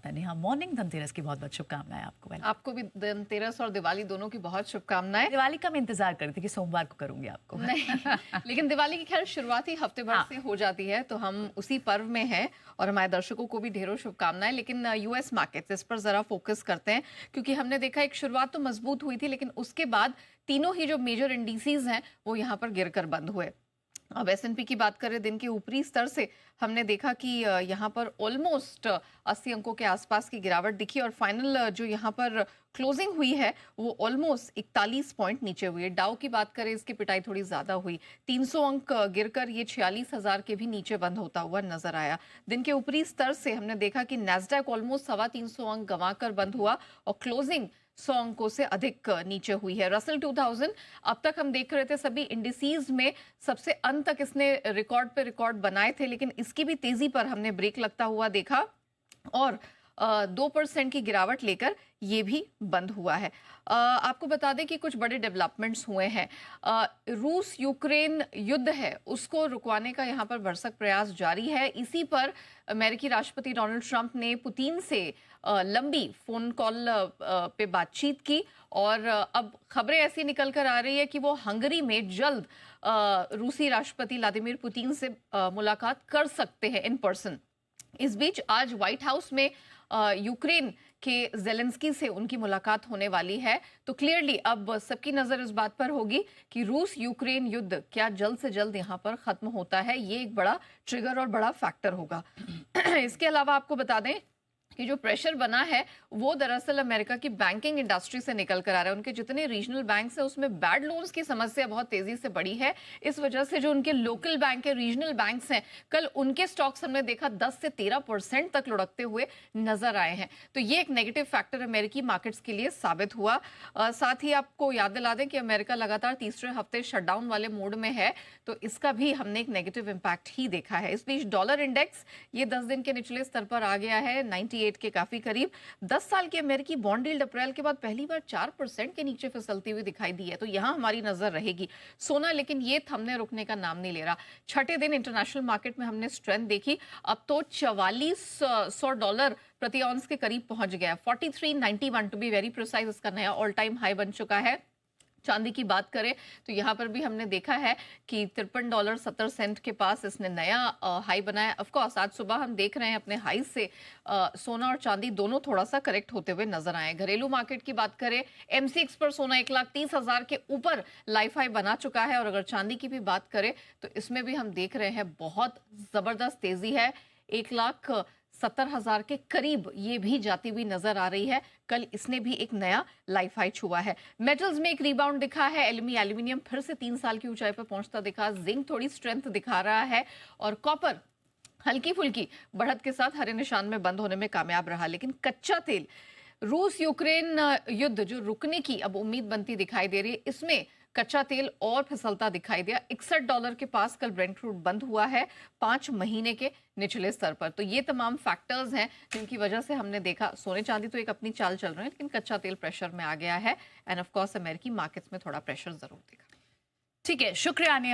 आता है। नेहा, मॉर्निंग धनतेरस की बहुत बहुत शुभकामनाएं आपको। आपको भी धनतेरस और दिवाली दोनों की बहुत शुभकामनाएं। दिवाली का मैं इंतजार कर रही थी कि सोमवार को करूंगी आपको। नहीं लेकिन दिवाली की खैर शुरुआती हफ्ते भर से हो जाती है, तो हम उसी पर्व में हैं और हमारे दर्शकों को भी ढेरों शुभकामनाएं। लेकिन यूएस मार्केट्स, इस पर जरा फोकस करते हैं, क्योंकि हमने देखा एक शुरुआत तो मजबूत हुई थी, लेकिन उसके बाद तीनों ही जो मेजर इंडिसेस हैं वो यहाँ पर गिरकर बंद हुए। अब S&P की बात करें, दिन के ऊपरी स्तर से हमने देखा कि यहाँ पर ऑलमोस्ट 80 अंकों के आसपास की गिरावट दिखी और फाइनल जो यहाँ पर क्लोजिंग हुई है वो ऑलमोस्ट 41 पॉइंट नीचे हुई है। डाउ की बात करें, इसकी पिटाई थोड़ी ज्यादा हुई, 300 अंक गिरकर ये 46,000 के भी नीचे बंद होता हुआ नजर आया। दिन के ऊपरी स्तर से हमने देखा कि नैस्डैक ऑलमोस्ट 325 अंक गंवाकर बंद हुआ और क्लोजिंग 100 अंकों से अधिक नीचे हुई है। रसल 2000 अब तक हम देख रहे थे सभी इंडिसीज में सबसे अंत तक इसने रिकॉर्ड पे रिकॉर्ड बनाए थे, लेकिन इसकी भी तेजी पर हमने ब्रेक लगता हुआ देखा और 2% की गिरावट लेकर ये भी बंद हुआ है। आपको बता दें कि कुछ बड़े डेवलपमेंट्स हुए हैं। रूस यूक्रेन युद्ध है उसको रुकवाने का यहाँ पर भरसक प्रयास जारी है। इसी पर अमेरिकी राष्ट्रपति डोनाल्ड ट्रंप ने पुतिन से लंबी फोन कॉल पे बातचीत की और अब खबरें ऐसी निकल कर आ रही है कि वो हंगरी में जल्द रूसी राष्ट्रपति व्लादिमीर पुतिन से मुलाकात कर सकते हैं इन पर्सन। इस बीच आज व्हाइट हाउस में यूक्रेन के जेलेंस्की से उनकी मुलाकात होने वाली है। तो क्लियरली अब सबकी नजर इस बात पर होगी कि रूस यूक्रेन युद्ध क्या जल्द से जल्द यहाँ पर खत्म होता है। ये एक बड़ा ट्रिगर और बड़ा फैक्टर होगा। इसके अलावा आपको बता दें कि जो प्रेशर बना है वो दरअसल अमेरिका की बैंकिंग इंडस्ट्री से निकल कर आ रहा है। उनके जितने रीजनल बैंक्स हैं उसमें बैड लोन्स की समस्या बहुत तेजी से बढ़ी है। इस वजह से जो उनके लोकल बैंक है, रीजनल बैंक्स हैं, कल उनके स्टॉक्स हमने देखा 10 से 13% तक लुढ़कते हुए नजर आए हैं। तो ये एक नेगेटिव फैक्टर अमेरिकी मार्केट्स के लिए साबित हुआ। साथ ही आपको याद दिला दें कि अमेरिका लगातार तीसरे हफ्ते शटडाउन वाले मोड में है, तो इसका भी हमने एक नेगेटिव इम्पैक्ट ही देखा है। इस बीच डॉलर इंडेक्स ये 10 दिन के निचले स्तर पर आ गया है, 98 के काफी करीब। 10 साल की अमेरिकी बॉन्ड यील्ड अप्रैल के बाद पहली बार 4% के नीचे फिसलती हुई दिखाई दी है, तो यहां हमारी नजर रहेगी। सोना लेकिन ये थमने रुकने का नाम नहीं ले रहा। छठे दिन इंटरनेशनल मार्केट में हमने स्ट्रेंथ देखी, अब तो $4400 प्रति ऑन्स के करीब पहुंच गया। 4391 टू बी वेरी प्रिसाइज इसका नया ऑल टाइम हाई बन चुका है। चांदी की बात करें तो यहाँ पर भी हमने देखा है कि $53.70 के पास इसने नया हाई बनाया। ऑफ कोर्स आज सुबह हम देख रहे हैं अपने हाई से सोना और चांदी दोनों थोड़ा सा करेक्ट होते हुए नजर आए। घरेलू मार्केट की बात करें, MCX पर सोना 1,30,000 के ऊपर लाइफ हाई बना चुका है और अगर चांदी की भी बात करें तो इसमें भी हम देख रहे हैं बहुत जबरदस्त तेजी है, 1,70,000 के करीब ये भी जाती हुई नजर आ रही है। कल इसने भी एक नया लाइफ हाई छुआ है। मेटल्स में एक रिबाउंड दिखा है, एल्यूमिनियम फिर से 3 साल की ऊंचाई पर पहुंचता दिखा, जिंक थोड़ी स्ट्रेंथ दिखा रहा है और कॉपर हल्की फुल्की बढ़त के साथ हरे निशान में बंद होने में कामयाब रहा। लेकिन कच्चा तेल, रूस यूक्रेन युद्ध जो रुकने की अब उम्मीद बनती दिखाई दे रही है, इसमें कच्चा तेल और फिसलता दिखाई दिया। $61 के पास कल ब्रेंट क्रूड बंद हुआ है 5 महीने के निचले स्तर पर। तो ये तमाम फैक्टर्स हैं जिनकी वजह से हमने देखा सोने चांदी तो एक अपनी चाल चल रहे हैं, लेकिन कच्चा तेल प्रेशर में आ गया है एंड ऑफ कोर्स अमेरिकी मार्केट्स में थोड़ा प्रेशर जरूर दिखा। ठीक है, शुक्रिया।